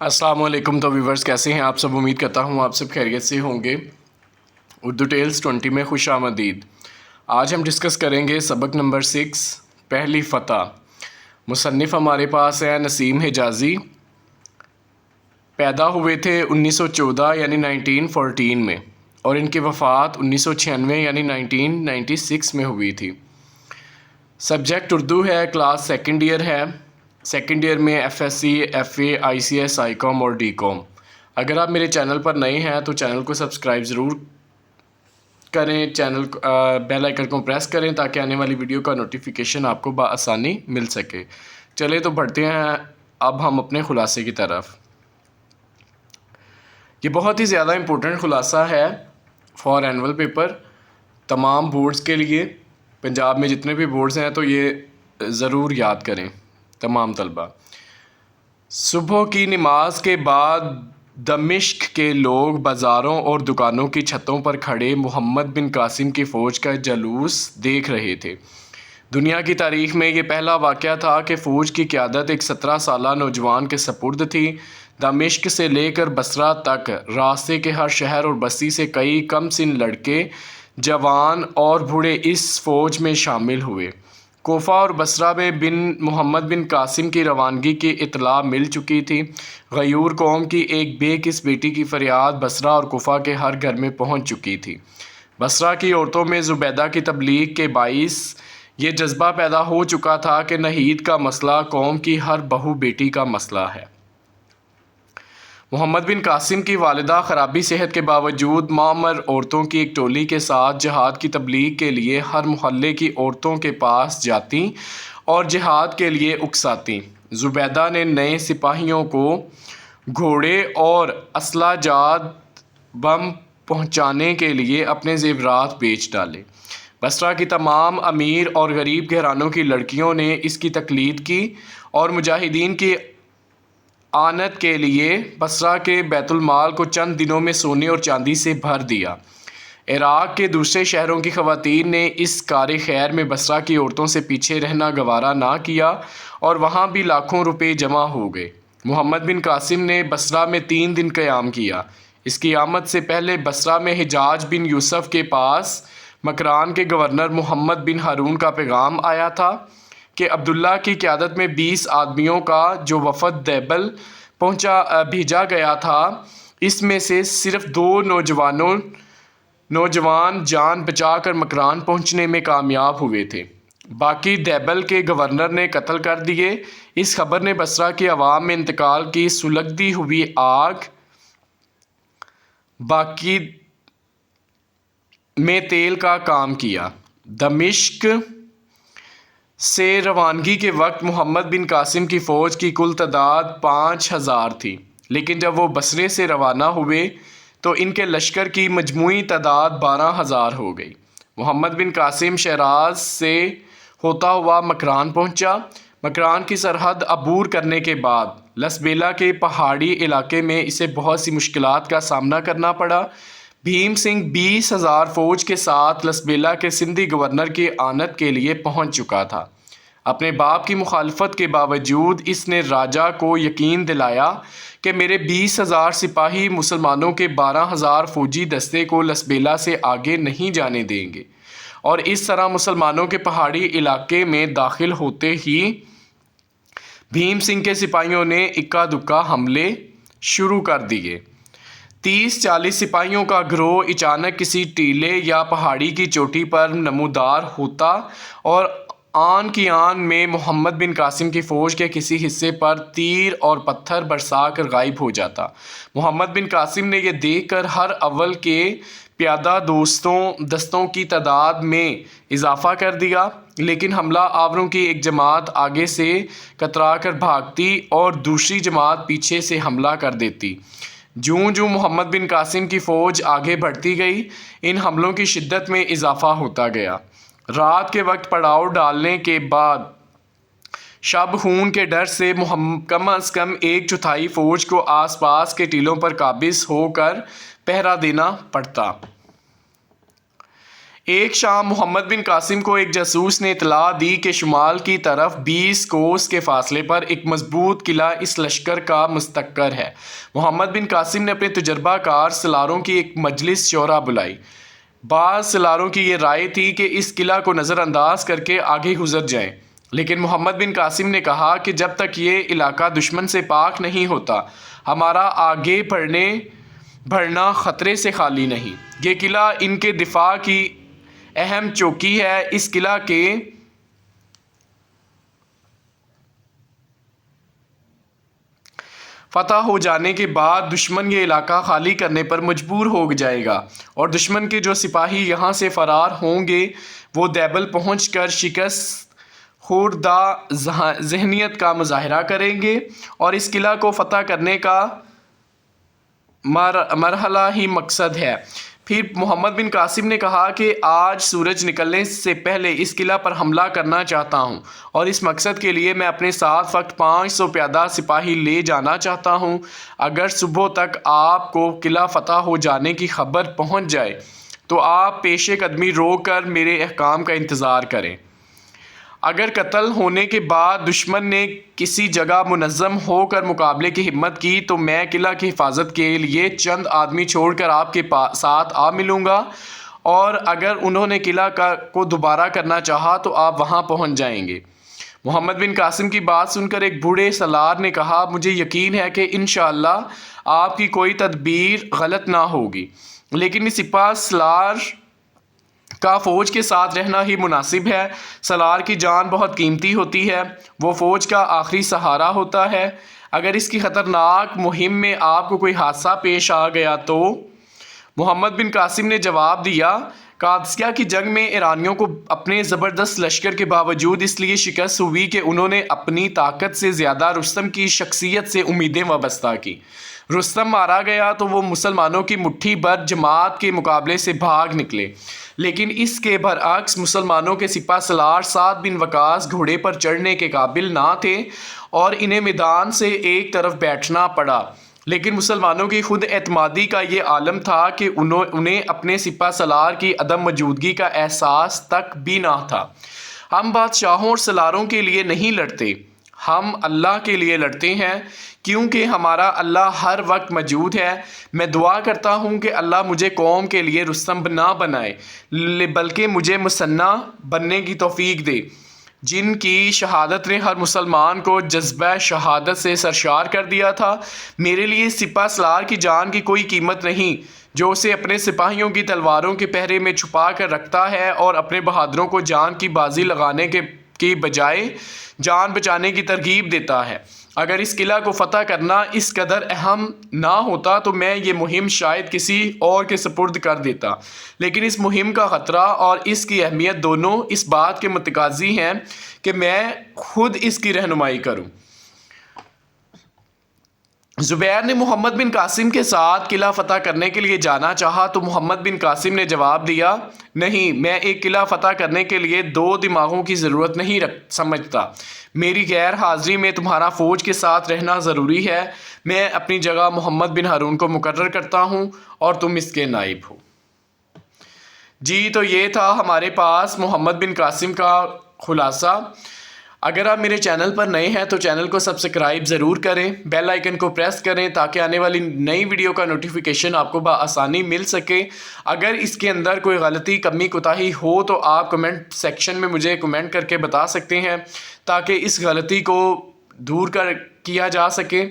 السلام علیکم تو ویورز کیسے ہیں آپ سب؟ امید کرتا ہوں آپ سب خیریت سے ہوں گے۔ اردو ٹیلز 20 میں خوش آمدید۔ آج ہم ڈسکس کریں گے سبق نمبر 6 پہلی فتح۔ مصنف ہمارے پاس ہے نسیم حجازی۔ پیدا ہوئے تھے 1914 یعنی 1914 میں اور ان کی وفات 1996 یعنی 1996 میں ہوئی تھی۔ سبجیکٹ اردو ہے، کلاس سیکنڈ ایئر ہے۔ سیکنڈ ایئر میں F S C, F A, I C S, I com اور ڈی کام۔ اگر آپ میرے چینل پر نئے ہیں تو چینل کو سبسکرائب ضرور کریں، بیل آئیکن کو پریس کریں تاکہ آنے والی ویڈیو کا نوٹیفیکیشن آپ کو بآسانی مل سکے۔ چلے تو بڑھتے ہیں اب ہم اپنے خلاصے کی طرف۔ یہ بہت ہی زیادہ امپورٹنٹ خلاصہ ہے فار اینول پیپر تمام بورڈز کے لیے۔ پنجاب میں جتنے بھی بورڈز ہیں تو یہ ضرور یاد کریں تمام طلبہ۔ صبح کی نماز کے بعد دمشق کے لوگ بازاروں اور دکانوں کی چھتوں پر کھڑے محمد بن قاسم کی فوج کا جلوس دیکھ رہے تھے۔ دنیا کی تاریخ میں یہ پہلا واقعہ تھا کہ فوج کی قیادت ایک 17 سالہ نوجوان کے سپرد تھی۔ دمشق سے لے کر بصرہ تک راستے کے ہر شہر اور بستی سے کئی کم سن لڑکے، جوان اور بوڑھے اس فوج میں شامل ہوئے۔ کوفہ اور بصرہ میں محمد بن قاسم کی روانگی کی اطلاع مل چکی تھی۔ غیور قوم کی ایک بے کس بیٹی کی فریاد بصرہ اور کوفہ کے ہر گھر میں پہنچ چکی تھی۔ بصرہ کی عورتوں میں زبیدہ کی تبلیغ کے باعث یہ جذبہ پیدا ہو چکا تھا کہ نحید کا مسئلہ قوم کی ہر بہو بیٹی کا مسئلہ ہے۔ محمد بن قاسم کی والدہ خرابی صحت کے باوجود معمر عورتوں کی ایک ٹولی کے ساتھ جہاد کی تبلیغ کے لیے ہر محلے کی عورتوں کے پاس جاتی اور جہاد کے لیے اکساتی۔ زبیدہ نے نئے سپاہیوں کو گھوڑے اور اسلحہ جات بم پہنچانے کے لیے اپنے زیورات بیچ ڈالے۔ بصرہ کی تمام امیر اور غریب گھرانوں کی لڑکیوں نے اس کی تقلید کی اور مجاہدین کی آنت کے لیے بصرہ کے بیت المال کو چند دنوں میں سونے اور چاندی سے بھر دیا۔ عراق کے دوسرے شہروں کی خواتین نے اس کار خیر میں بصرہ کی عورتوں سے پیچھے رہنا گوارا نہ کیا اور وہاں بھی لاکھوں روپے جمع ہو گئے۔ محمد بن قاسم نے بصرہ میں 3 دن قیام کیا۔ اس کی آمد سے پہلے بصرہ میں حجاج بن یوسف کے پاس مکران کے گورنر محمد بن ہارون کا پیغام آیا تھا کہ عبداللہ کی قیادت میں 20 آدمیوں کا جو وفد دیبل بھیجا گیا تھا، اس میں سے صرف 2 نوجوان جان بچا کر مکران پہنچنے میں کامیاب ہوئے تھے، باقی دیبل کے گورنر نے قتل کر دیے۔ اس خبر نے بصرہ کی عوام میں انتقال کی سلگتی ہوئی آگ باقی میں تیل کا کام کیا۔ دمشق سے روانگی کے وقت محمد بن قاسم کی فوج کی کل تعداد 5000 تھی، لیکن جب وہ بصرے سے روانہ ہوئے تو ان کے لشکر کی مجموعی تعداد 12000 ہو گئی۔ محمد بن قاسم شیراز سے ہوتا ہوا مکران پہنچا۔ مکران کی سرحد عبور کرنے کے بعد لسبیلا کے پہاڑی علاقے میں اسے بہت سی مشکلات کا سامنا کرنا پڑا۔ بھیم سنگھ 20,000 فوج کے ساتھ لسبیلا کے سندھی گورنر کی آنت کے لیے پہنچ چکا تھا۔ اپنے باپ کی مخالفت کے باوجود اس نے راجا کو یقین دلایا کہ میرے 20,000 سپاہی مسلمانوں کے 12,000 فوجی دستے کو لسبیلا سے آگے نہیں جانے دیں گے، اور اس طرح مسلمانوں کے پہاڑی علاقے میں داخل ہوتے ہی بھیم سنگھ کے سپاہیوں نے اکا دکا حملے شروع کر دیے۔ 30-40 سپاہیوں کا گروہ اچانک کسی ٹیلے یا پہاڑی کی چوٹی پر نمودار ہوتا اور آن کی آن میں محمد بن قاسم کی فوج کے کسی حصے پر تیر اور پتھر برسا کر غائب ہو جاتا۔ محمد بن قاسم نے یہ دیکھ کر ہر اول کے پیادہ دستوں کی تعداد میں اضافہ کر دیا، لیکن حملہ آوروں کی ایک جماعت آگے سے کترا کر بھاگتی اور دوسری جماعت پیچھے سے حملہ کر دیتی۔ جوں محمد بن قاسم کی فوج آگے بڑھتی گئی، ان حملوں کی شدت میں اضافہ ہوتا گیا۔ رات کے وقت پڑاؤ ڈالنے کے بعد شب خون کے ڈر سے کم از کم 1/4 فوج کو آس پاس کے ٹیلوں پر قابض ہو کر پہرا دینا پڑتا۔ ایک شام محمد بن قاسم کو ایک جاسوس نے اطلاع دی کہ شمال کی طرف 20 کوس کے فاصلے پر ایک مضبوط قلعہ اس لشکر کا مستقر ہے۔ محمد بن قاسم نے اپنے تجربہ کار سالاروں کی ایک مجلس شورا بلائی۔ بعض سالاروں کی یہ رائے تھی کہ اس قلعہ کو نظر انداز کر کے آگے گزر جائیں، لیکن محمد بن قاسم نے کہا کہ جب تک یہ علاقہ دشمن سے پاک نہیں ہوتا ہمارا آگے بڑھنا خطرے سے خالی نہیں۔ یہ قلعہ ان کے دفاع کی اہم چوکی ہے۔ اس قلعہ کے فتح ہو جانے کے بعد دشمن یہ علاقہ خالی کرنے پر مجبور ہو جائے گا اور دشمن کے جو سپاہی یہاں سے فرار ہوں گے وہ دیبل پہنچ کر شکست خوردہ ذہنیت کا مظاہرہ کریں گے اور اس قلعہ کو فتح کرنے کا مرحلہ ہی مقصد ہے۔ پھر محمد بن قاسم نے کہا کہ آج سورج نکلنے سے پہلے اس قلعہ پر حملہ کرنا چاہتا ہوں اور اس مقصد کے لیے میں اپنے ساتھ وقت 500 پیادہ سپاہی لے جانا چاہتا ہوں۔ اگر صبح تک آپ کو قلعہ فتح ہو جانے کی خبر پہنچ جائے تو آپ پیش قدمی روک کر میرے احکام کا انتظار کریں۔ اگر قتل ہونے کے بعد دشمن نے کسی جگہ منظم ہو کر مقابلے کی ہمت کی تو میں قلعہ کی حفاظت کے لیے چند آدمی چھوڑ کر آپ کے ساتھ آ ملوں گا، اور اگر انہوں نے قلعہ کو دوبارہ کرنا چاہا تو آپ وہاں پہنچ جائیں گے۔ محمد بن قاسم کی بات سن کر ایک بوڑھے سالار نے کہا، مجھے یقین ہے کہ انشاءاللہ آپ کی کوئی تدبیر غلط نہ ہوگی، لیکن اس سپاہ سالار کا فوج کے ساتھ رہنا ہی مناسب ہے۔ سالار کی جان بہت قیمتی ہوتی ہے، وہ فوج کا آخری سہارا ہوتا ہے۔ اگر اس کی خطرناک مہم میں آپ کو کوئی حادثہ پیش آ گیا تو محمد بن قاسم نے جواب دیا، قادسیہ کی جنگ میں ایرانیوں کو اپنے زبردست لشکر کے باوجود اس لیے شکست ہوئی کہ انہوں نے اپنی طاقت سے زیادہ رستم کی شخصیت سے امیدیں وابستہ کی۔ رستم مارا گیا تو وہ مسلمانوں کی مٹھی بھر جماعت کے مقابلے سے بھاگ نکلے، لیکن اس کے برعکس مسلمانوں کے سپہ سالار سعد بن وقاص گھوڑے پر چڑھنے کے قابل نہ تھے اور انہیں میدان سے ایک طرف بیٹھنا پڑا۔ لیکن مسلمانوں کی خود اعتمادی کا یہ عالم تھا کہ انہیں اپنے سپہ سالار کی عدم موجودگی کا احساس تک بھی نہ تھا۔ ہم بادشاہوں اور سالاروں کے لیے نہیں لڑتے، ہم اللہ کے لیے لڑتے ہیں، کیونکہ ہمارا اللہ ہر وقت موجود ہے۔ میں دعا کرتا ہوں کہ اللہ مجھے قوم کے لیے رستم نہ بنائے بلکہ مجھے مثنیٰ بننے کی توفیق دے، جن کی شہادت نے ہر مسلمان کو جذبہ شہادت سے سرشار کر دیا تھا۔ میرے لیے سپہ سالار کی جان کی کوئی قیمت نہیں جو اسے اپنے سپاہیوں کی تلواروں کے پہرے میں چھپا کر رکھتا ہے اور اپنے بہادروں کو جان کی بازی لگانے کے بجائے جان بچانے کی ترغیب دیتا ہے۔ اگر اس قلعہ کو فتح کرنا اس قدر اہم نہ ہوتا تو میں یہ مہم شاید کسی اور کے سپرد کر دیتا، لیکن اس مہم کا خطرہ اور اس کی اہمیت دونوں اس بات کے متقاضی ہیں کہ میں خود اس کی رہنمائی کروں۔ زبیر نے محمد بن قاسم کے ساتھ قلعہ فتح کرنے کے لیے جانا چاہا تو محمد بن قاسم نے جواب دیا، نہیں، میں ایک قلعہ فتح کرنے کے لیے 2 دماغوں کی ضرورت نہیں سمجھتا۔ میری غیر حاضری میں تمہارا فوج کے ساتھ رہنا ضروری ہے۔ میں اپنی جگہ محمد بن ہارون کو مقرر کرتا ہوں اور تم اس کے نائب ہو۔ جی تو یہ تھا ہمارے پاس محمد بن قاسم کا خلاصہ۔ اگر آپ میرے چینل پر نئے ہیں تو چینل کو سبسکرائب ضرور کریں، بیل آئیکن کو پریس کریں تاکہ آنے والی نئی ویڈیو کا نوٹیفیکیشن آپ کو بآسانی مل سکے۔ اگر اس کے اندر کوئی غلطی کمی کوتاہی ہو تو آپ کمنٹ سیکشن میں مجھے کمنٹ کر کے بتا سکتے ہیں تاکہ اس غلطی کو دور کیا جا سکے۔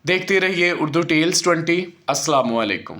دیکھتے رہیے اردو ٹیلز 20۔ السلام علیکم۔